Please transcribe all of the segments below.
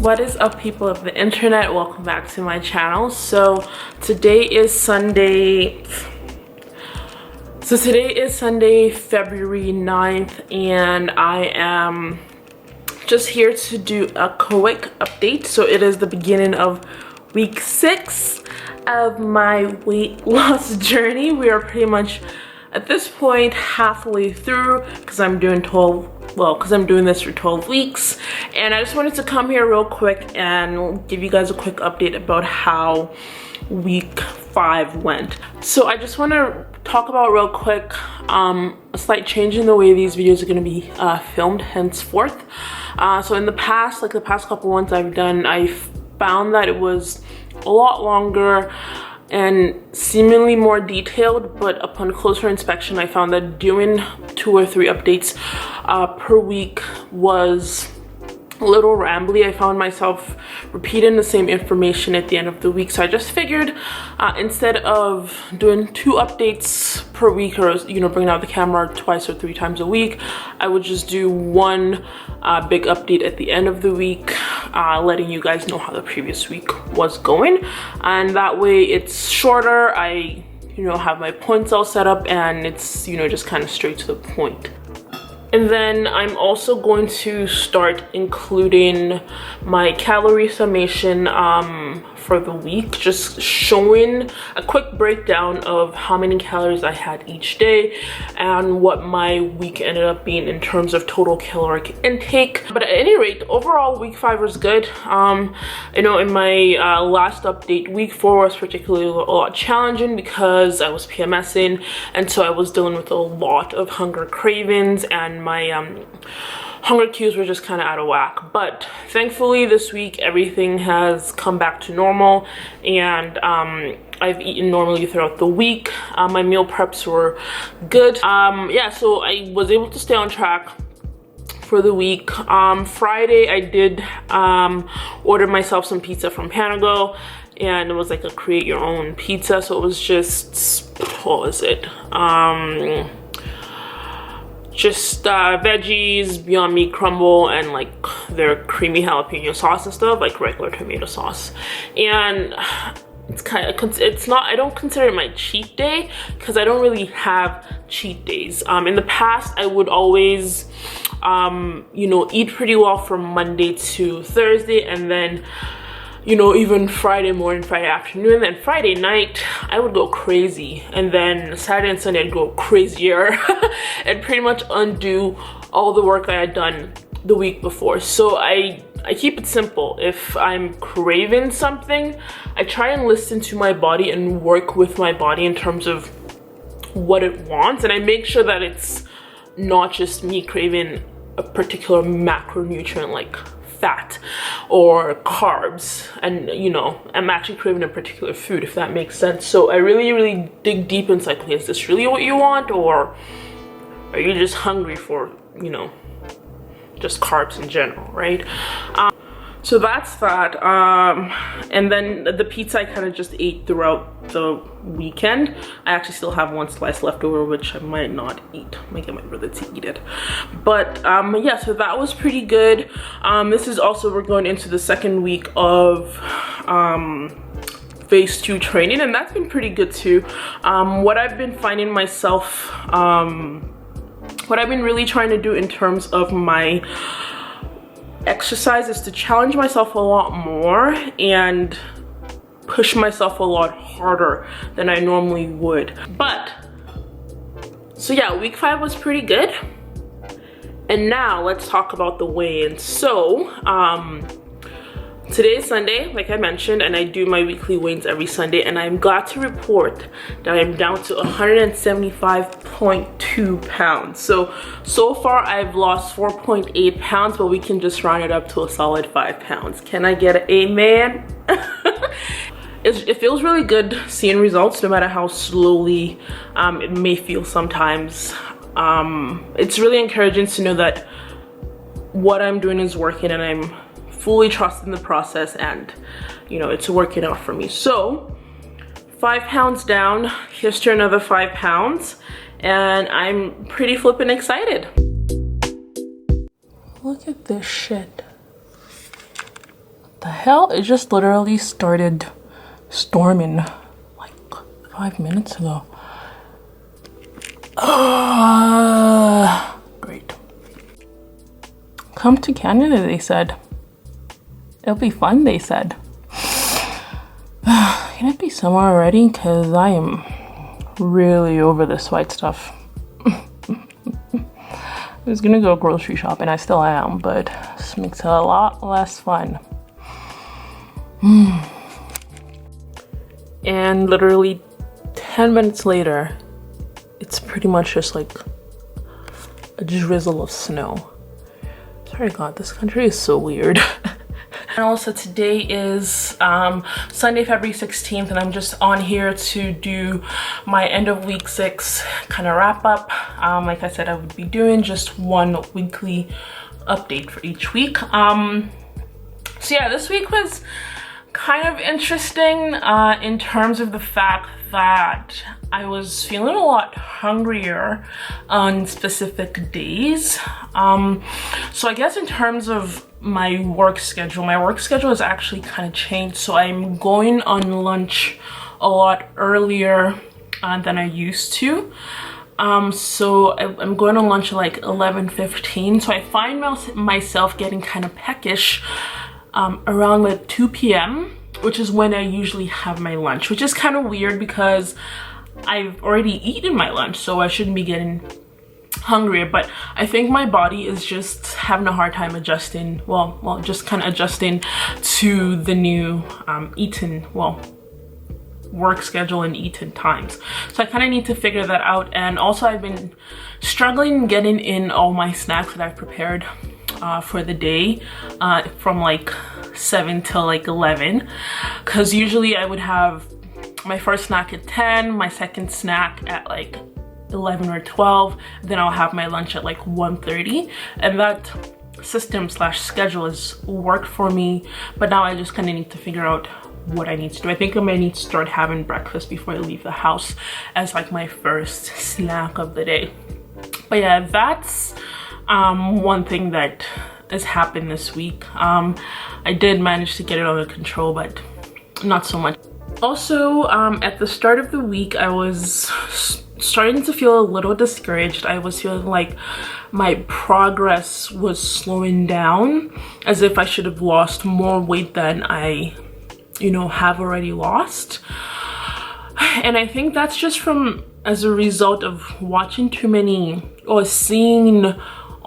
What is up, people of the internet? Welcome back to my channel. So today is Sunday, February 9th, and I am just here to do a quick update. So it is the beginning of week 6 of my weight loss journey. We are pretty much at this point halfway through because I'm doing this for 12 weeks, and I just wanted to come here real quick and give you guys a quick update about how week 5 went. So I just want to talk about real quick a slight change in the way these videos are going to be filmed henceforth. So in the past, like the past couple ones I've done, I found that it was a lot longer and seemingly more detailed, but upon closer inspection I found that doing 2 or 3 updates per week was a little rambly. I found myself repeating the same information at the end of the week, so I just figured instead of doing 2 updates per week, or bringing out the camera 2 or 3 times a week, I would just do one big update at the end of the week, letting you guys know how the previous week was going, and that way it's shorter. I have my points all set up, and it's just kind of straight to the point. And then I'm also going to start including my calorie summation for the week, just showing a quick breakdown of how many calories I had each day and what my week ended up being in terms of total caloric intake. But at any rate, overall week 5 was good. In my last update, week 4 was particularly a lot challenging because I was PMSing, and so I was dealing with a lot of hunger cravings, and my hunger cues were just kind of out of whack. But thankfully this week everything has come back to normal, and I've eaten normally throughout the week. My meal preps were good. Yeah, so I was able to stay on track for the week. Friday I did order myself some pizza from Panago, and it was like a create your own pizza, so it was just, what was it, just veggies, Beyond Meat crumble, and like their creamy jalapeno sauce and stuff, like regular tomato sauce. And it's not, I don't consider it my cheat day because I don't really have cheat days. In the past I would always eat pretty well from Monday to Thursday, and then even Friday morning, Friday afternoon, and then Friday night I would go crazy, and then Saturday and Sunday I'd go crazier and pretty much undo all the work I had done the week before. So I keep it simple. If I'm craving something, I try and listen to my body and work with my body in terms of what it wants, and I make sure that it's not just me craving a particular macronutrient like fat or carbs, and I'm actually craving a particular food, if that makes sense. So I really dig deep inside, okay, is this really what you want, or are you just hungry for just carbs in general, right? So that's that. And then the pizza I kind of just ate throughout the weekend. I actually still have 1 slice left over, which I might not eat. I might get my brother to eat it. But yeah, so that was pretty good. This is also, we're going into the 2nd week of phase 2 training, and that's been pretty good too. What I've been finding myself, what I've been really trying to do in terms of my exercise is to challenge myself a lot more and push myself a lot harder than I normally would. But so yeah, week 5 was pretty good, and now let's talk about the weigh-in. So today is Sunday, like I mentioned, and I do my weekly weigh-ins every Sunday, and I'm glad to report that I'm down to 175.2 pounds. So far I've lost 4.8 pounds, but we can just round it up to a solid 5 pounds. Can I get an amen? It feels really good seeing results, no matter how slowly it may feel sometimes. It's really encouraging to know that what I'm doing is working, and I'm fully trusting the process, and it's working out for me. So 5 pounds down, here's to another 5 pounds, and I'm pretty flippin' excited. Look at this shit. the hell? It just literally started storming like 5 minutes ago. Great. Come to Canada, they said. It'll be fun, they said. Can it be summer already? Because I am really over this white stuff. I was gonna go grocery shop, and I still am, but this makes it a lot less fun. And literally 10 minutes later, it's pretty much just like a drizzle of snow. Sorry God, this country is so weird. And also today is Sunday, February 16th, and I'm just on here to do my end of week 6 kind of wrap up. Like I said, I would be doing just one weekly update for each week. So yeah, this week was kind of interesting in terms of the fact that I was feeling a lot hungrier on specific days. So I guess in terms of my work schedule has actually kind of changed. So I'm going on lunch a lot earlier than I used to. So I'm going on lunch at like 11:15. So I find myself getting kind of peckish around like 2 p.m. which is when I usually have my lunch, which is kind of weird because I've already eaten my lunch, so I shouldn't be getting hungrier. But I think my body is just having a hard time adjusting, well, just kind of adjusting to the new work schedule and eating times. So I kind of need to figure that out. And also I've been struggling getting in all my snacks that I've prepared for the day from like 7 till like 11, because usually I would have my first snack at 10, my second snack at like 11 or 12, then I'll have my lunch at like 1:30, and that system slash schedule has worked for me. But now I just kind of need to figure out what I need to do. I think I might need to start having breakfast before I leave the house as like my first snack of the day. But yeah, that's one thing that has happened this week. I did manage to get it under control, but not so much. Also, at the start of the week, I was starting to feel a little discouraged. I was feeling like my progress was slowing down, as if I should have lost more weight than I, have already lost. And I think that's just as a result of watching too many or seeing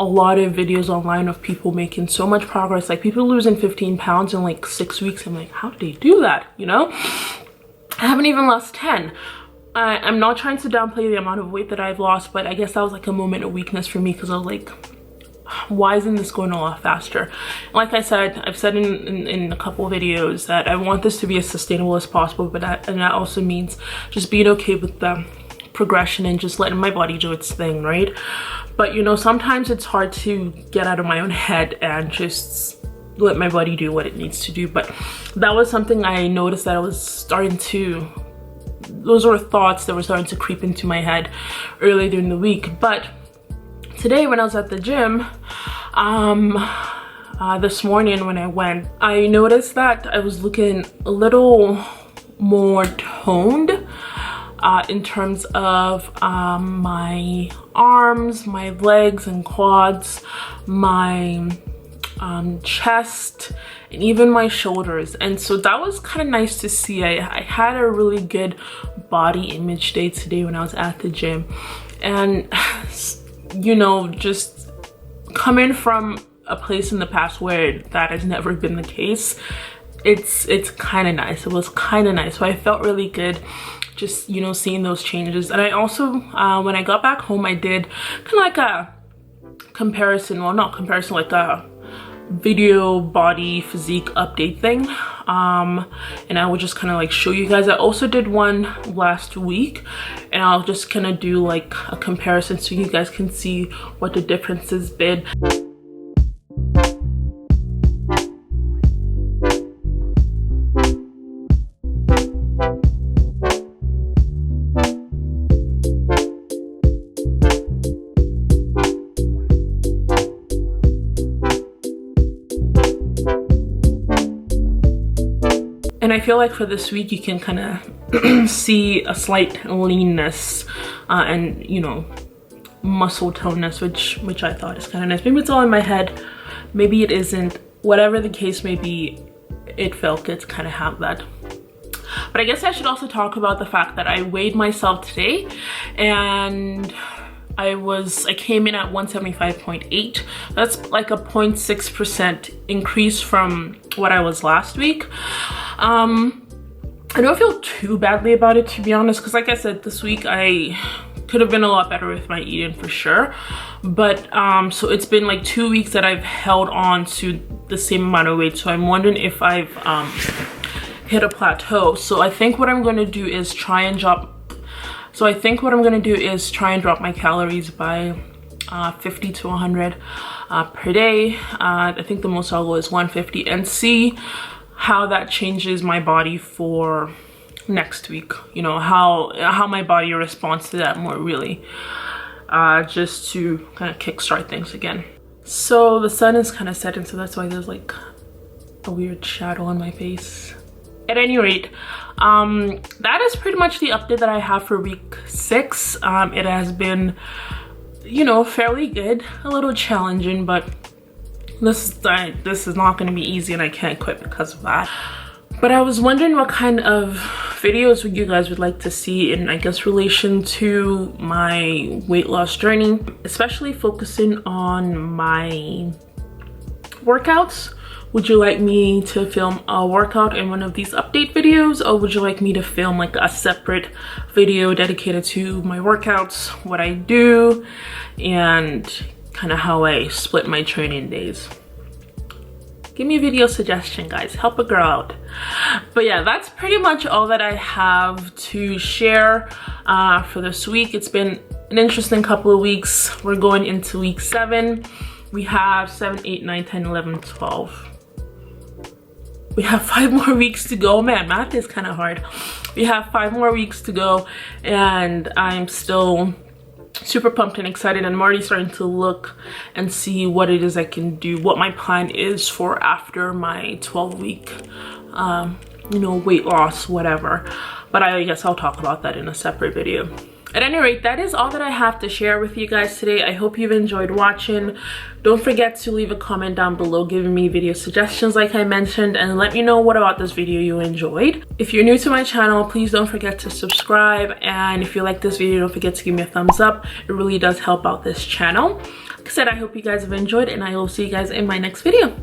a lot of videos online of people making so much progress, like people losing 15 pounds in like 6 weeks. I'm like, how did they do that? I haven't even lost 10. I'm not trying to downplay the amount of weight that I've lost, but I guess that was like a moment of weakness for me, because I was like, why isn't this going a lot faster? Like I said, I've said in a couple of videos that I want this to be as sustainable as possible, but that also means just being okay with the progression and just letting my body do its thing, right? But sometimes it's hard to get out of my own head and just let my body do what it needs to do. But that was something I noticed that I was starting to, those were thoughts that were starting to creep into my head early during the week. But today when I was at the gym, this morning when I went, I noticed that I was looking a little more toned in terms of my arms, my legs and quads, my chest, and even my shoulders. And so that was kind of nice to see. I had a really good body image day today when I was at the gym. And just coming from a place in the past where that has never been the case, it's kind of nice. It was kind of nice. So I felt really good just seeing those changes. And I also when I got back home, I did kind of like a comparison, well, not comparison, like a video body physique update thing, and I will just kind of like show you guys. I also did one last week, and I'll just kind of do like a comparison so you guys can see what the difference has been. And I feel like for this week you can kind of see a slight leanness and, you know, muscle toneness, which I thought is kind of nice. Maybe it's all in my head, maybe it isn't. Whatever the case may be, it felt good to kind of have that. But I guess I should also talk about the fact that I weighed myself today, and I came in at 175.8. That's like a 0.6% increase from what I was last week. I don't feel too badly about it, to be honest, because like I said, this week I could have been a lot better with my eating for sure. But so it's been like 2 weeks that I've held on to the same amount of weight, so I'm wondering if I've hit a plateau. So I think what I'm going to do is try and drop my calories by 50 to 100 per day. I think the most I'll go is 150, and see how that changes my body for next week. You know, how my body responds to that more, really, just to kind of kickstart things again. So the sun is kind of setting, so that's why there's like a weird shadow on my face. At any rate, that is pretty much the update that I have for week 6. It has been, you know, fairly good, a little challenging, but this is not going to be easy, and I can't quit because of that. But I was wondering what kind of videos you guys would like to see in, I guess, relation to my weight loss journey, especially focusing on my workouts. Would you like me to film a workout in one of these update videos, or would you like me to film like a separate video dedicated to my workouts, what I do, and kind of how I split my training days? Give me a video suggestion, guys. Help a girl out. But yeah, that's pretty much all that I have to share for this week. It's been an interesting couple of weeks. We're going into week 7. We have 7, 8, 9, 10, 11, 12. We have 5 more weeks to go. Man, math is kind of hard. We have 5 more weeks to go, and I'm still super pumped and excited. I'm already starting to look and see what it is I can do, what my plan is for after my 12-week you know, weight loss, whatever. But I guess I'll talk about that in a separate video. At any rate, that is all that I have to share with you guys today. I hope you've enjoyed watching. Don't forget to leave a comment down below giving me video suggestions like I mentioned, and let me know what about this video you enjoyed. If you're new to my channel, please don't forget to subscribe, and if you like this video, don't forget to give me a thumbs up. It really does help out this channel. Like I said, I hope you guys have enjoyed, and I will see you guys in my next video.